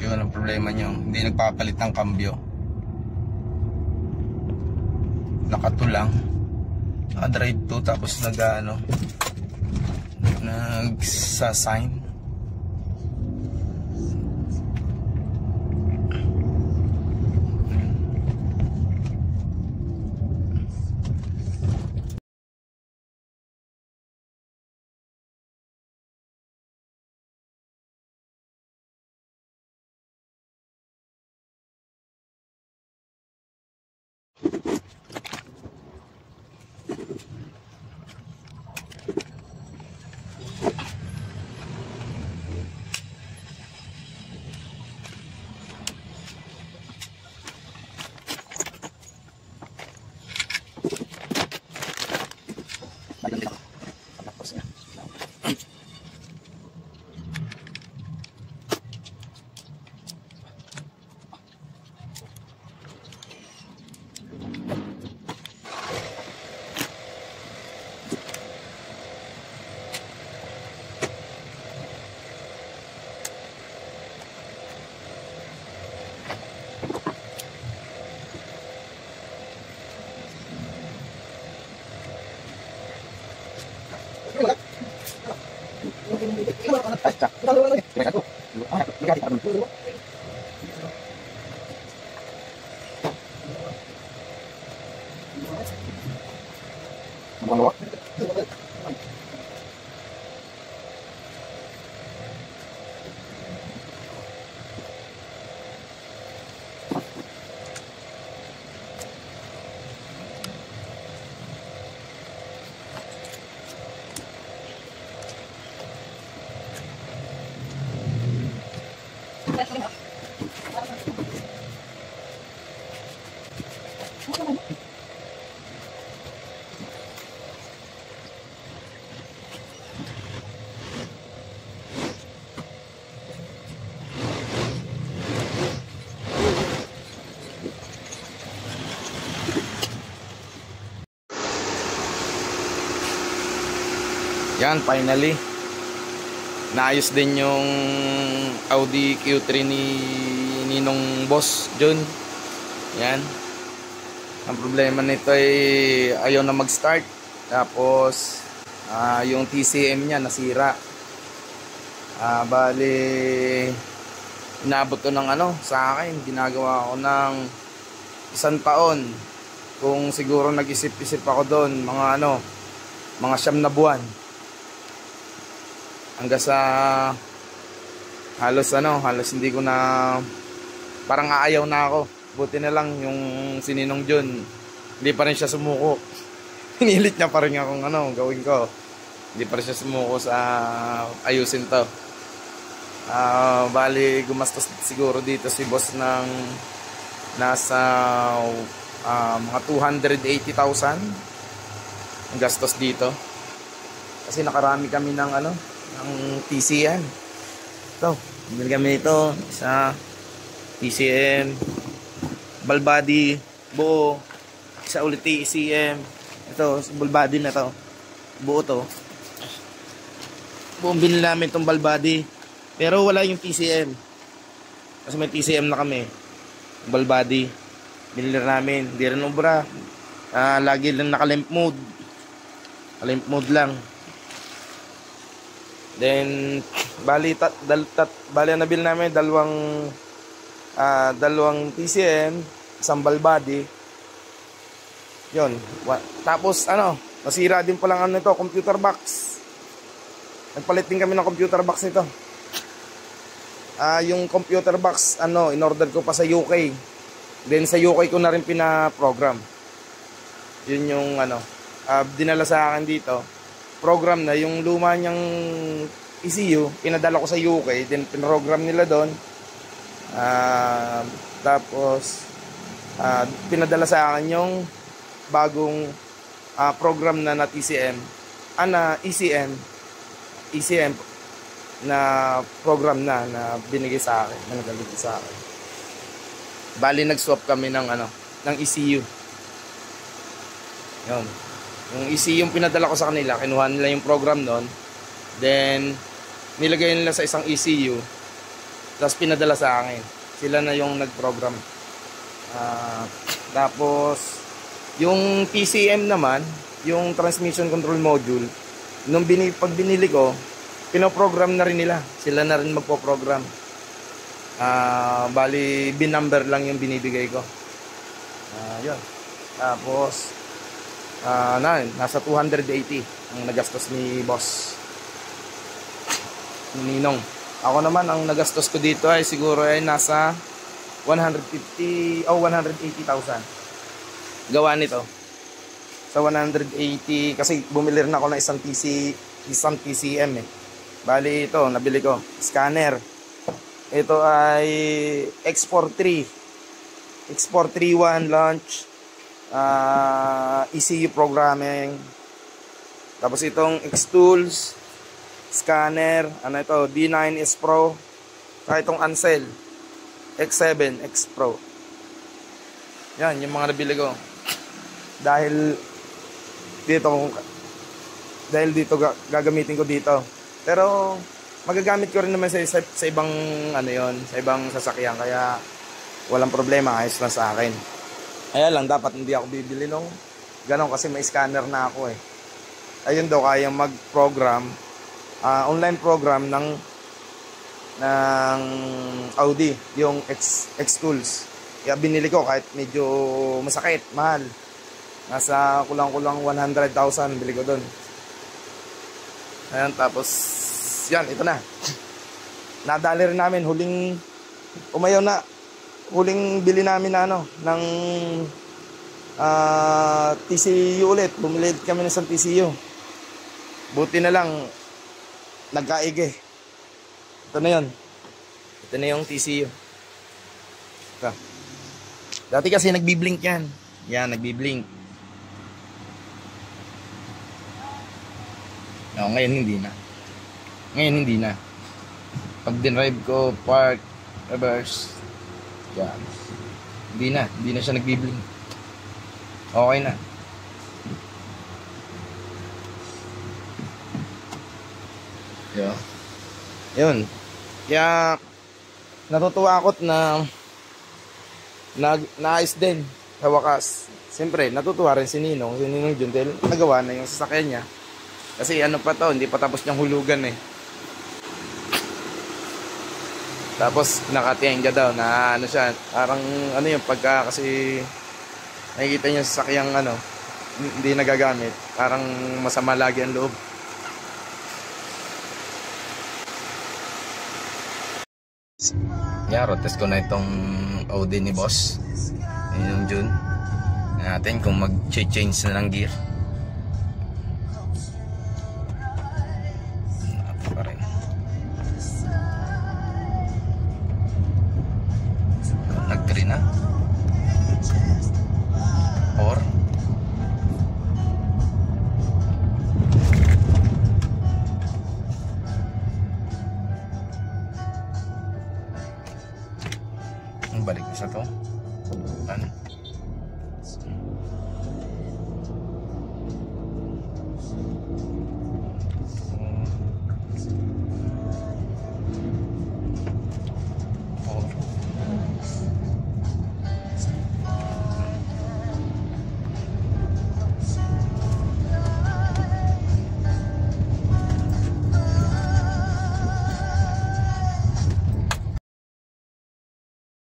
Yun ang problema nyo, hindi nagpapalit ng kambyo. Nakatulang, drive to, tapos nagsasign. Yan, finally naayos din yung Audi Q3 ni Ninong Boss John. Yan, ang problema nito ay ayaw na mag-start, tapos yung TCM nya nasira. Bali inabot to ng sa akin, ginagawa ko ng 1 taon. Kung siguro nag-isip-isip ako doon, mga 9 na buwan, hanggang sa halos hindi ko na, parang aayaw na ako. Buti na lang yung sininong John, hindi pa rin siya sumuko. Hinilit niya pa rin akong gawin ko. Hindi pa rin siya sumuko sa ayusin to. Bali gumastos siguro dito si boss ng nasa mga 280,000 ang gastos dito, kasi nakarami kami ng TCM. Ito, bumili kami ito sa TCM, ball body buo, isa ulit TCM. Ito, ball body na to, buo to. Buong binili namin itong ball body, pero wala yung TCM, kasi may TCM na kami. Ball body binili namin, hindi rin ubra. Lagi lang naka-limp mode, lang. Then bali nabil namin dalawang TCM, isang ball body. Yun. Tapos nasira din pa lang nito, computer box. Nagpalit din kami ng computer box nito. Yung computer box in-order ko pa sa UK. Then sa UK ko na rin pina-program. Yun yung dinala sa akin dito. Program na yung luma niyang ECU, pinadala ko sa UK, then pinoprogram nila doon. Tapos pinadala sa akin yung bagong program na TCM, ECM na program na binigay sa akin, na nagalagay sa akin. Bali nag-swap kami ng ECU. Yun. Yung ECU yung pinadala ko sa kanila, kinuha nila yung program doon. Then nilagay nila sa isang ECU. Tapos pinadala sa akin. Sila na yung nag-program. Tapos yung TCM naman, yung transmission control module, pag binili ko, pinoprogram na rin nila. Sila na rin magpo-program. Bali, bin-number lang yung binibigay ko. Yun. Tapos, nasa 280 ang nagastos ni boss. Ni Ninong. Ako naman, ang nagastos ko dito ay siguro ay nasa 150 o 180,000. Gawa nito. Sa 180, kasi bumili rin ako ng isang TCM eh. Bali ito, nabili ko. Scanner. Ito ay X431 launch. ECU programming. Tapos itong X-Tools. Scanner. Ano ito? D9S Pro. Saka itong Ansel. X7 X Pro. Yan, yung mga nabili ko. Dahil dito gagamitin ko dito. Pero magagamit ko rin naman sa ibang ano yon, sa ibang sasakyan, kaya walang problema, ayos lang sa akin. Kaya lang dapat hindi ako bibili nung ganon kasi may scanner na ako eh. Ayun daw kayang mag-program, online program ng Audi, yung X-Tools. Kaya binili ko kahit medyo masakit, mahal. Nasa kulang-kulang 100,000 bili ko doon. Ayan, tapos yan, ito na. Nadali rin namin huling bili namin na ng TCU ulit. Bumili kami ng isang TCU. Buti na lang nagkaigi. Ito na yun. Ito na yung TCU. Ito. Dati kasi nagbi-blink yan. Yan, nagbi-blink. No, ngayon hindi na. Pag dinrive ko, park, reverse, yan. Hindi na siya nagbi-blink. Okay na. Yun. Kaya natutuwa ako na naayos din sa wakas. Siyempre, natutuwa rin si Ninong Juntel. Nagawa na yung sasakyan niya. Kasi ano pa to, hindi pa tapos niyang hulugan eh. Tapos nakatiengga daw na ano siya, parang ano yung pagka kasi nakikita niyo sa sakyang ano, hindi nagagamit, parang masama lagi ang loob. Yeah, road test ko na itong Audi ni boss. Yun yung June. Natin kung mag-change na ng gear. Pa rin. Nag-3 na. Or balik sa to. Ano?